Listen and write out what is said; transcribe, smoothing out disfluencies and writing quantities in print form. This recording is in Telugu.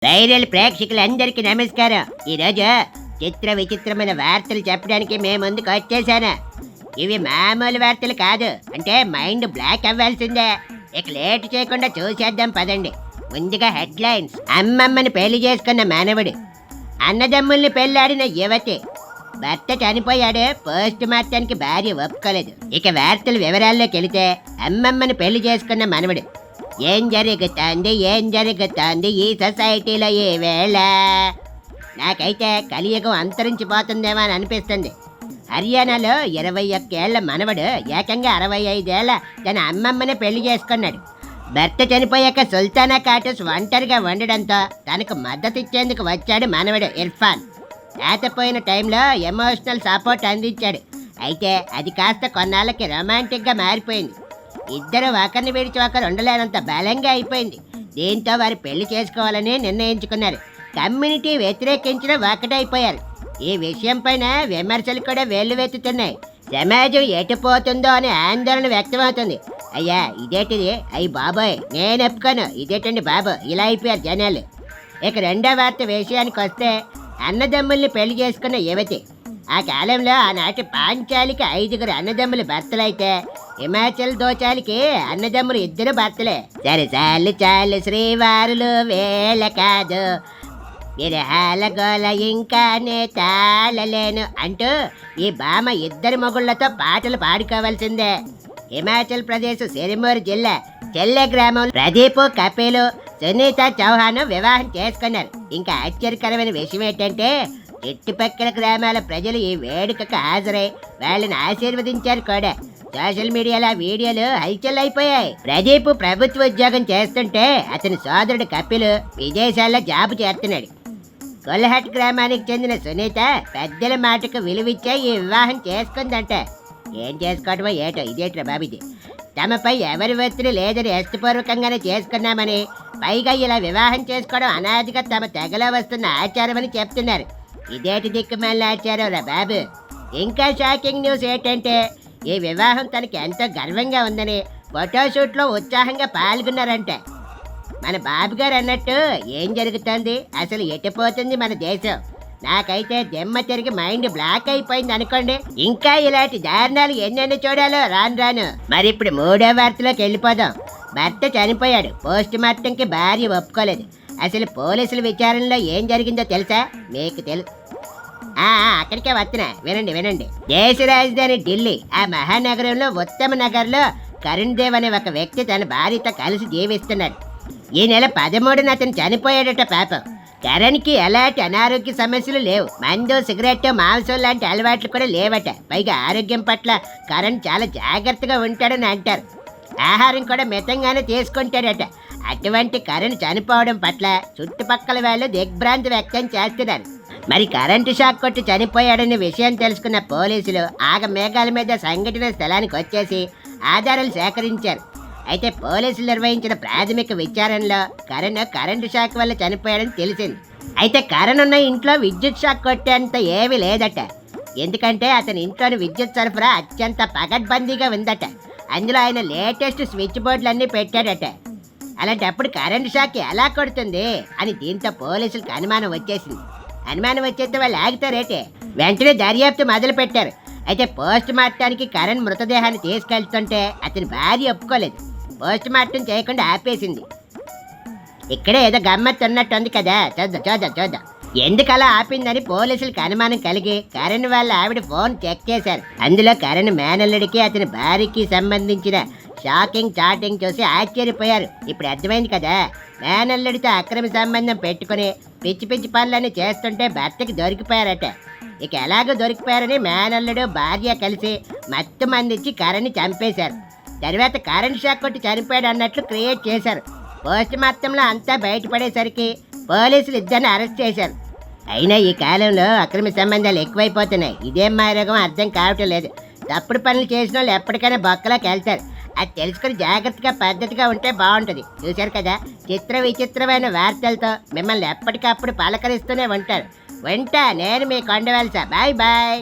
వైరల్ ప్రేక్షకులందరికీ నమస్కారం. ఈరోజు చిత్ర విచిత్రమైన వార్తలు చెప్పడానికి మేము ముందుకు వచ్చేసాను. ఇవి మామూలు వార్తలు కాదు, అంటే మైండ్ బ్లాక్ అవ్వాల్సిందే. ఇక లేట్ చేయకుండా చూసేద్దాం పదండి. ముందుగా హెడ్లైన్స్. అమ్మమ్మని పెళ్లి చేసుకున్న మానవుడు, అన్నదమ్ముల్ని పెళ్లాడిన యువతి, భర్త చనిపోయాడు, పోస్ట్ మార్టానికి భార్య ఒప్పుకోలేదు. ఇక వార్తల వివరాల్లోకి వెళితే, అమ్మమ్మని పెళ్లి చేసుకున్న మనవడు, ఏం జరుగుతోంది ఈ సొసైటీలో ఈ వేళ? నాకైతే కలియుగం అంతరించిపోతుందేమో అని అనిపిస్తుంది. హర్యానాలో 21 ఏళ్ల మనవడు ఏకంగా 65 ఏళ్ల తన అమ్మమ్మని పెళ్లి చేసుకున్నాడు. భర్త చనిపోయాక సుల్తానా కాటూస్ ఒంటరిగా ఉండడంతో తనకు మద్దతు ఇచ్చేందుకు వచ్చాడు మనవడు ఇర్ఫాన్. తాతపోయిన టైంలో ఎమోషనల్ సపోర్ట్ అందించాడు. అయితే అది కాస్త కొన్నాళ్ళకి రొమాంటిక్గా మారిపోయింది. ఇద్దరు ఒకరిని విడిచి ఒకరు ఉండలేనంత బలంగా అయిపోయింది. దీంతో వారు పెళ్లి చేసుకోవాలని నిర్ణయించుకున్నారు. కమ్యూనిటీ వ్యతిరేకించిన ఒకటైపోయారు. ఈ విషయం పైన విమర్శలు కూడా వెల్లువెత్తుతున్నాయి. సమాజం ఎటుపోతుందో అనే ఆందోళన వ్యక్తమవుతుంది. అయ్యా ఇదేంటిది, అయ్యి బాబోయ్ నేను ఒప్పుకోను, ఇదేంటండి బాబు, ఇలా అయిపోయారు జనాలు. ఇక రెండో వార్త విషయానికి వస్తే, అన్నదమ్ముల్ని పెళ్లి చేసుకున్న యువతి. ఆ కాలంలో ఆనాటి పాంచాలికి 5 అన్నదమ్ములు భర్తలైతే, హిమాచల్ దోచాలికి అన్నదమ్ములు 2 భర్తలే. సరే చాలు శ్రీవారులు వేళ కాదు, విరహాల గోల ఇంకా నే తాళలేను అంటూ ఈ భామ 2 మొగుళ్లతో పాటలు పాడుకోవాల్సిందే. హిమాచల్ ప్రదేశ్ సిరిమూర్ జిల్లా చెల్లె గ్రామం ప్రదీప్, కపిల్, సునీత చౌహాన్ వివాహం చేసుకున్నారు. ఇంకా ఆశ్చర్యకరమైన విషయం ఏంటంటే, చుట్టుపక్కల గ్రామాల ప్రజలు ఈ వేడుకకు హాజరై వాళ్ళని ఆశీర్వదించారు కూడా. సోషల్ మీడియాలో వీడియోలు హల్చల్ అయిపోయాయి. ప్రదీప్ ప్రభుత్వ ఉద్యోగం చేస్తుంటే అతని సోదరుడు కపిల్ విదేశాల్లో జాబు చేస్తున్నాడు. కొల్హట్ గ్రామానికి చెందిన సునీత పెద్దల మాటకు విలువిచ్చే ఈ వివాహం చేసుకుందంట. ఏం చేసుకోవటమో ఏటో, ఇదేట్రా బాబిది. తమపై ఎవరి ఒత్తిడి లేదని ఇష్టపూర్వకంగానే చేసుకున్నామని, పైగా ఇలా వివాహం చేసుకోవడం అనాదిగా తమ తెగలో వస్తున్న ఆచారమని చెప్తున్నారు. ఇదేటి దిక్కుమాలిన ఆచారం రా బాబు. ఇంకా షాకింగ్ న్యూస్ ఏంటంటే, ఈ వివాహం తనకి ఎంతో గర్వంగా ఉందని ఫోటోషూట్లో ఉత్సాహంగా పాల్గొన్నారంట. మన బాబు గారు అన్నట్టు ఏం జరుగుతుంది, అసలు ఎటుపోతుంది మన దేశం? నాకైతే దెమ్మ తిరిగి మైండ్ బ్లాక్ అయిపోయింది అనుకోండి. ఇంకా ఇలాంటి దారుణాలు ఎన్నెన్ని చూడాలో రాను. మరి ఇప్పుడు 3వ వార్తలోకి వెళ్ళిపోదాం. భర్త చనిపోయాడు, పోస్ట్ మార్టంకి భార్య ఒప్పుకోలేదు. అసలు పోలీసుల విచారణలో ఏం జరిగిందో తెలుసా? మీకు తెలుసు. అక్కడికే వస్తున్నా, వినండి. దేశ రాజధాని ఢిల్లీ, ఆ మహానగరంలో ఉత్తమ నగర్లో కరుణ్ దేవ్ అనే ఒక వ్యక్తి తన భార్యతో కలిసి జీవిస్తున్నాడు. ఈ నెల 13న అతను చనిపోయాడట. పాపం కరణ్కి ఎలాంటి అనారోగ్య సమస్యలు లేవు. మందు, సిగరెట్, మాంసం లాంటి అలవాట్లు కూడా లేవట. పైగా ఆరోగ్యం పట్ల కరణ్ చాలా జాగ్రత్తగా ఉంటాడని అంటారు. ఆహారం కూడా మితంగానే తీసుకుంటాడట. అటువంటి కరణ్ చనిపోవడం పట్ల చుట్టుపక్కల వాళ్ళు దిగ్భ్రాంతి వ్యక్తం చేస్తున్నారు. మరి కరెంటు షాక్ కొట్టి చనిపోయాడనే విషయం తెలుసుకున్న పోలీసులు ఆగమేఘాల మీద సంఘటన స్థలానికి వచ్చేసి ఆధారాలు సేకరించారు. అయితే పోలీసులు నిర్వహించిన ప్రాథమిక విచారణలో కరణ్ కరెంటు షాక్ వల్ల చనిపోయాడని తెలిసింది. అయితే కరణ్ ఉన్న ఇంట్లో విద్యుత్ షాక్ కొట్టేంత ఏమీ లేదట. ఎందుకంటే అతని ఇంట్లోని విద్యుత్ సరఫరా అత్యంత పగడ్బందీగా ఉందట. అందులో ఆయన లేటెస్ట్ స్విచ్ బోర్డులన్నీ పెట్టాడట. అలాంటప్పుడు కరెంటు షాక్ ఎలా కొడుతుంది అని దీంతో పోలీసులకు అనుమానం వచ్చేసింది. అనుమానం వచ్చేస్తే వాళ్ళు ఆగుతారేటే, వెంటనే దర్యాప్తు మొదలు పెట్టారు. అయితే పోస్ట్ మార్టానికి కరణ్ మృతదేహాన్ని తీసుకెళ్తుంటే అతని భార్య ఒప్పుకోలేదు. పోస్ట్ మార్టం చేయకుండా ఆపేసింది. ఇక్కడే ఏదో గమ్మత్తు ఉన్నట్టుంది కదా, చూద్దాం. ఎందుకు అలా ఆపిందని పోలీసులకు అనుమానం కలిగి కరణ్ వాళ్ళ ఆవిడ ఫోన్ చెక్ చేశారు. అందులో కరణ్ మేనల్లుడికి అతని భార్యకి సంబంధించిన షాకింగ్ చాటింగ్ చూసి ఆశ్చర్యపోయారు. ఇప్పుడు అర్థమైంది కదా, మేనల్లుడితో అక్రమ సంబంధం పెట్టుకుని పిచ్చి పనులన్నీ చేస్తుంటే భర్తకి దొరికిపోయారట. ఇక ఎలాగో దొరికిపోయారని మేనల్లుడు భార్య కలిసి మత్తు మందించి కరణ్ని చంపేశారు. తర్వాత కరెంట్ షాక్ కొట్టి చనిపోయాడు అన్నట్లు క్రియేట్ చేశారు. పోస్ట్ మార్టంలో అంతా బయటపడేసరికి పోలీసులు 2 అరెస్ట్ చేశారు. అయినా ఈ కాలంలో అక్రమ సంబంధాలు ఎక్కువైపోతున్నాయి. ఇదేం మారోగం అర్థం కావటం లేదు. తప్పుడు పనులు చేసిన వాళ్ళు ఎప్పటికైనా బొక్కలోకి వెళ్తారు. అది తెలుసుకుని జాగ్రత్తగా పద్ధతిగా ఉంటే బాగుంటుంది. చూశారు కదా, చిత్ర విచిత్రమైన వార్తలతో మిమ్మల్ని ఎప్పటికప్పుడు పలకరిస్తూనే ఉంటారు. నేను మీ కొండవలస. బాయ్.